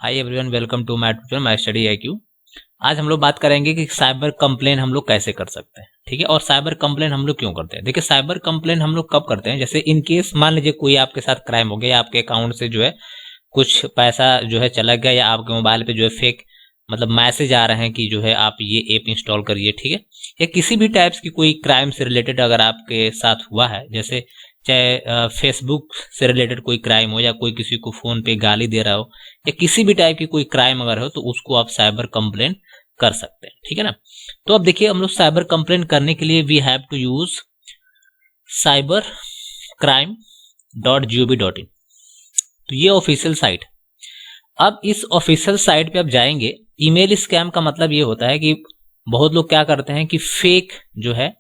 Hi everyone, welcome to my tutorial my study IQ। आज हम लोग बात करेंगे कि साइबर कंप्लेन हम लोग कैसे कर सकते हैं। ठीक है, और साइबर कंप्लेन हम लोग क्यों करते हैं। देखिए, साइबर कंप्लेन हम लोग कब करते हैं, जैसे इन केस मान लीजिए कोई आपके साथ क्राइम हो गया या आपके अकाउंट से जो है कुछ पैसा जो है चला गया, या आपके मोबाइल पे जो है फेक मतलब मैसेज आ रहे हैं कि जो है आप ये ऐप इंस्टॉल करिए। ठीक है, या किसी भी टाइप्स की कोई क्राइम से रिलेटेड अगर आपके साथ हुआ है, जैसे चाहे फेसबुक से रिलेटेड कोई क्राइम हो, या कोई किसी को फोन पे गाली दे रहा हो, या किसी भी टाइप की कोई क्राइम अगर हो, तो उसको आप साइबर कंप्लेन कर सकते हैं। ठीक है ना। तो अब देखिए, हम लोग साइबर कंप्लेन करने के लिए we have to use cybercrime.gov.in। तो ये ऑफिशियल साइट। अब इस ऑफिशियल साइट पे आप जाएंगे। ईमेल स्कैम का मतलब ये होता है कि बहुत लोग क्या करते हैं कि फेक जो है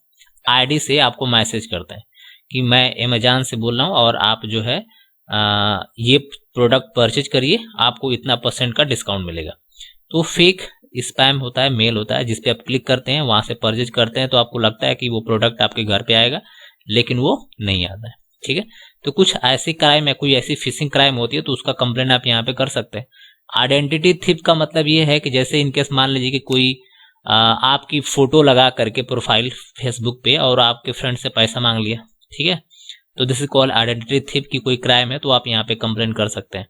आईडी से आपको मैसेज करते हैं कि मैं अमेजॉन से बोल रहा हूँ और आप जो है ये प्रोडक्ट परचेज करिए, आपको इतना % का डिस्काउंट मिलेगा। तो फेक स्पैम होता है, मेल होता है, जिसपे आप क्लिक करते हैं, वहां से परचेज करते हैं, तो आपको लगता है कि वो प्रोडक्ट आपके घर पे आएगा, लेकिन वो नहीं आता है। ठीक है, तो कुछ ऐसी क्राइम है, कोई ऐसी फिशिंग क्राइम होती है, तो उसका कंप्लेन आप यहाँ पे कर सकते हैं। आइडेंटिटी थिफ का मतलब ये है कि जैसे इनकेस मान लीजिए कि कोई आपकी फोटो लगा करके प्रोफाइल फेसबुक पे और आपके फ्रेंड से पैसा मांग लिया। ठीक है, तो this is called identity thief की कोई क्राइम है, तो आप यहाँ पे कंप्लेन कर सकते हैं।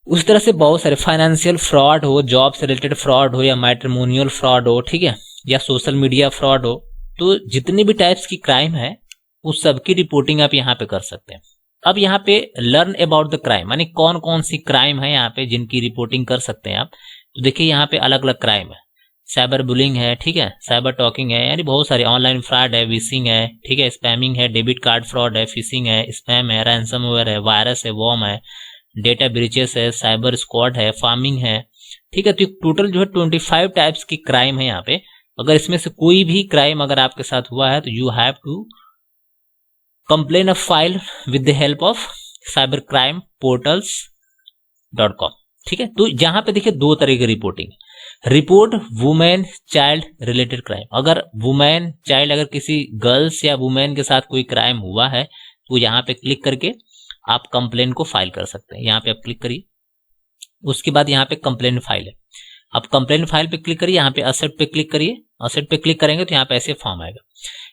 उस तरह से बहुत सारे फाइनेंशियल फ्रॉड हो, जॉब से रिलेटेड फ्रॉड हो, या मैट्रिमोनियल फ्रॉड हो, ठीक है, या सोशल मीडिया फ्रॉड हो, तो जितनी भी टाइप्स की क्राइम है उस सब की रिपोर्टिंग आप यहाँ पे कर सकते हैं। अब यहाँ पे लर्न अबाउट द क्राइम, यानी कौन कौन सी क्राइम है यहाँ पे जिनकी रिपोर्टिंग कर सकते हैं आप। तो देखिए, यहाँ पे अलग अलग क्राइम है। साइबर बुलिंग है, ठीक है, साइबर टॉकिंग है, यानी बहुत सारे, ऑनलाइन फ्रॉड है, विशिंग है, ठीक है, स्पैमिंग है, डेबिट कार्ड फ्रॉड है, फिशिंग है, स्पैम है, रैंसमवेयर है, वायरस है, वॉर्म है, डेटा ब्रीचेस है, साइबर स्क्वाड है, फार्मिंग है। ठीक है, तो टोटल जो है 25 टाइप्स की क्राइम है यहाँ पे। अगर इसमें से कोई भी क्राइम अगर आपके साथ हुआ है, तो you have to complain a file with the help of cybercrimeportals.com। ठीक है, तो यहाँ पे देखिए दो तरह की reporting. Report women child related crime. अगर वुमेन चाइल्ड, अगर किसी गर्ल्स या वुमेन के साथ कोई क्राइम हुआ है, तो यहाँ पे क्लिक करके आप कंप्लेन को फाइल कर सकते हैं। यहाँ पे आप क्लिक करिए, उसके बाद यहाँ पे कंप्लेन फाइल है, आप कंप्लेन फाइल पे क्लिक करिए, यहाँ पे असेट पे क्लिक करिए। असेट पे क्लिक करेंगे तो यहाँ पे ऐसे फॉर्म आएगा।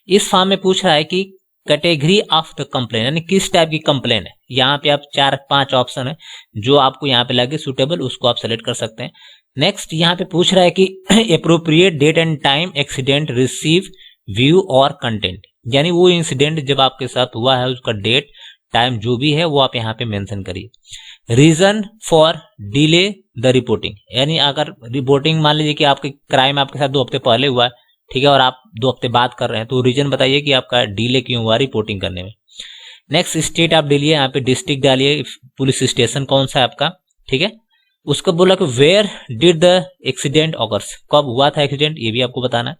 इस फॉर्म में पूछ रहा है कि कैटेगरी ऑफ द कंप्लेन, यानी किस टाइप की कंप्लेन है। यहाँ पे आप 4-5 ऑप्शन है, जो आपको यहाँ पे लगे सुटेबल, उसको आप सेलेक्ट कर सकते हैं। नेक्स्ट यहाँ पे पूछ रहा है कि appropriate date and time accident receive view और कंटेंट, यानी वो इंसिडेंट जब आपके साथ हुआ है उसका डेट टाइम जो भी है वो आप यहाँ पे मेंशन करिए। Reason for delay the reporting, यानी अगर रिपोर्टिंग मान लीजिए कि आपके क्राइम आपके साथ 2 हफ्ते पहले हुआ है, ठीक है, और आप 2 हफ्ते बाद कर रहे हैं, तो रीजन बताइए कि आपका डिले क्यों हुआ रिपोर्टिंग करने में। नेक्स्ट स्टेट आप डालिए, यहाँ पे डिस्ट्रिक्ट डालिए, पुलिस स्टेशन कौन सा है आपका। ठीक है, उसको बोला कि where did the accident occurs, कब हुआ था एक्सीडेंट, ये भी आपको बताना है।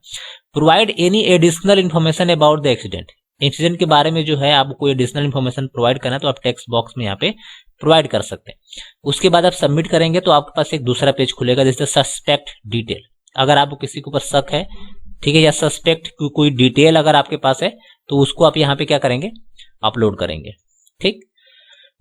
Provide any additional information about the accident, incident के बारे में जो है आपको कोई एडिशनल इन्फॉर्मेशन प्रोवाइड करना है, तो आप टेक्स्ट बॉक्स में यहाँ पे प्रोवाइड कर सकते हैं। उसके बाद आप सबमिट करेंगे तो आपके पास एक दूसरा पेज खुलेगा, जैसे सस्पेक्ट डिटेल। अगर आपको किसी के ऊपर शक है, ठीक है, या सस्पेक्ट कोई डिटेल अगर आपके पास है, तो उसको आप यहाँ पे क्या करेंगे, अपलोड करेंगे। ठीक,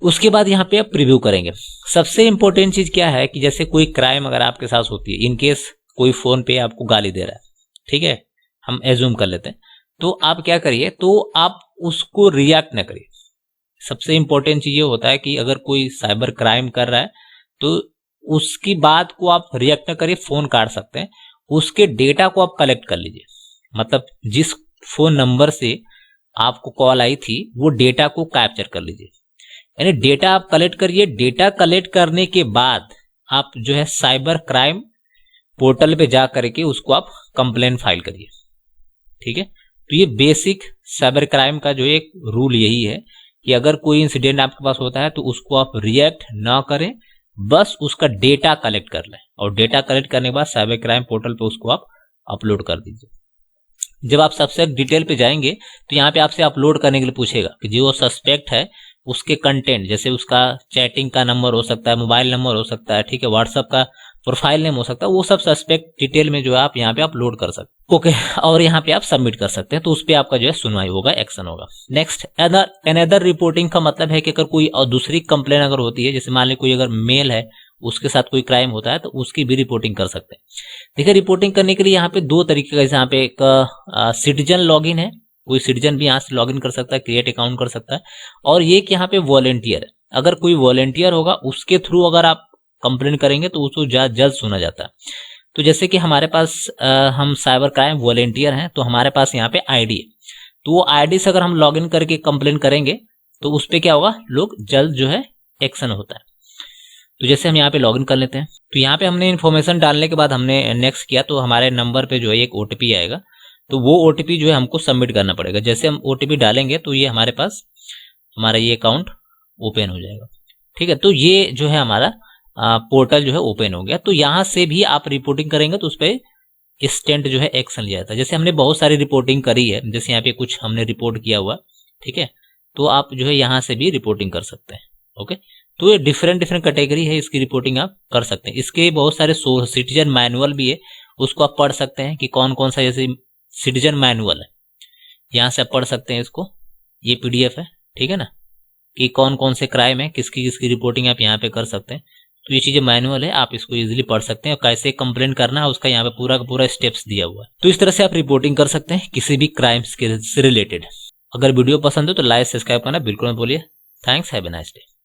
उसके बाद यहाँ पे आप प्रीव्यू करेंगे। सबसे इंपॉर्टेंट चीज क्या है कि जैसे कोई क्राइम अगर आपके साथ होती है, इनकेस कोई फोन पे आपको गाली दे रहा है, ठीक है, हम एज्यूम कर लेते हैं, तो आप क्या करिए, तो आप उसको रिएक्ट न करिए। सबसे इंपॉर्टेंट चीज ये होता है कि अगर कोई साइबर क्राइम कर रहा है, तो उसकी बात को आप रिएक्ट न करिए, फोन काट सकते हैं। उसके डेटा को आप कलेक्ट कर लीजिए, मतलब जिस फोन नंबर से आपको कॉल आई थी वो डेटा को कैप्चर कर लीजिए, यानी डेटा आप कलेक्ट करिए। डेटा कलेक्ट करने के बाद आप जो है साइबर क्राइम पोर्टल पे जा करके उसको आप कंप्लेन फाइल करिए। ठीक है, तो ये बेसिक साइबर क्राइम का जो एक रूल यही है कि अगर कोई इंसिडेंट आपके पास होता है तो उसको आप रिएक्ट ना करें, बस उसका डेटा कलेक्ट कर लें, और डेटा कलेक्ट करने के बाद साइबर क्राइम पोर्टल पे उसको आप अपलोड कर दीजिए। जब आप सस्पेक्ट डिटेल पे जाएंगे तो यहाँ पे आपसे अपलोड करने के लिए पूछेगा कि जो सस्पेक्ट है उसके कंटेंट, जैसे उसका चैटिंग का नंबर हो सकता है, मोबाइल नंबर हो सकता है, ठीक है, व्हाट्सएप का प्रोफाइल नेम हो सकता है, वो सब सस्पेक्ट डिटेल में जो है आप यहाँ पे अपलोड कर सकते हैं। ओके, और यहाँ पे आप सबमिट कर सकते हैं, तो उस पर आपका जो है सुनवाई होगा, एक्शन होगा। नेक्स्ट, अनदर रिपोर्टिंग का मतलब है कि अगर कोई और दूसरी कंप्लेन अगर होती है, जैसे मान ली कोई अगर मेल है उसके साथ कोई क्राइम होता है, तो उसकी भी रिपोर्टिंग कर सकते हैं। देखिए, रिपोर्टिंग करने के लिए यहाँ पे दो तरीके का, जैसे यहाँ पे एक सिटीजन लॉगिन है, कोई सिटीजन भी यहाँ से लॉगिन कर सकता है, क्रिएट अकाउंट कर सकता है, और ये कि यहाँ पे वॉलेंटियर है। अगर कोई वॉलेंटियर होगा उसके थ्रू अगर आप कंप्लेन करेंगे तो उसको जल्द सुना जाता है। तो जैसे कि हमारे पास हम साइबर क्राइम वॉलेंटियर हैं, तो हमारे पास यहाँ पे आईडी है, तो वो आईडी से अगर हम लॉगिन करके कंप्लेन करेंगे तो उस पर क्या होगा, लोग जल्द जो है एक्शन होता है। तो जैसे हम यहाँ पे लॉगिन कर लेते हैं, तो यहाँ पे हमने इन्फॉर्मेशन डालने के बाद हमने नेक्स्ट किया, तो हमारे नंबर पे जो है एक ओटीपी आएगा, तो वो ओटीपी जो है हमको सबमिट करना पड़ेगा। जैसे हम ओटीपी डालेंगे तो ये हमारे पास हमारा ये अकाउंट ओपन हो जाएगा। ठीक है, तो ये जो है हमारा पोर्टल जो है ओपन हो गया। तो यहाँ से भी आप रिपोर्टिंग करेंगे तो उस पर इंस्टेंट जो है एक्शन लिया जाता है। जैसे हमने बहुत सारी रिपोर्टिंग करी है, जैसे यहाँ पे कुछ हमने रिपोर्ट किया हुआ, ठीक है, तो आप जो है यहाँ से भी रिपोर्टिंग कर सकते हैं। ओके, तो ये डिफरेंट कैटेगरी है, इसकी रिपोर्टिंग आप कर सकते हैं। इसके बहुत सारे सिटीजन मैनुअल भी है, उसको आप पढ़ सकते हैं कि कौन कौन सा, जैसे सिटीजन मैनुअल है, यहाँ से आप पढ़ सकते हैं इसको, ये पीडीएफ है, ठीक है ना, कि कौन कौन से क्राइम है, किसकी किसकी रिपोर्टिंग आप यहाँ पे कर सकते हैं। तो ये चीजें मैनुअल है, आप इसको इजीली पढ़ सकते हैं, और कैसे कंप्लेन करना है उसका यहाँ पे पूरा का पूरा स्टेप्स दिया हुआ है। तो इस तरह से आप रिपोर्टिंग कर सकते हैं किसी भी क्राइम्स के से रिलेटेड। अगर वीडियो पसंद हो तो लाइक सब्सक्राइब करना बिल्कुल मत भूलिए। Thanks, have a nice day.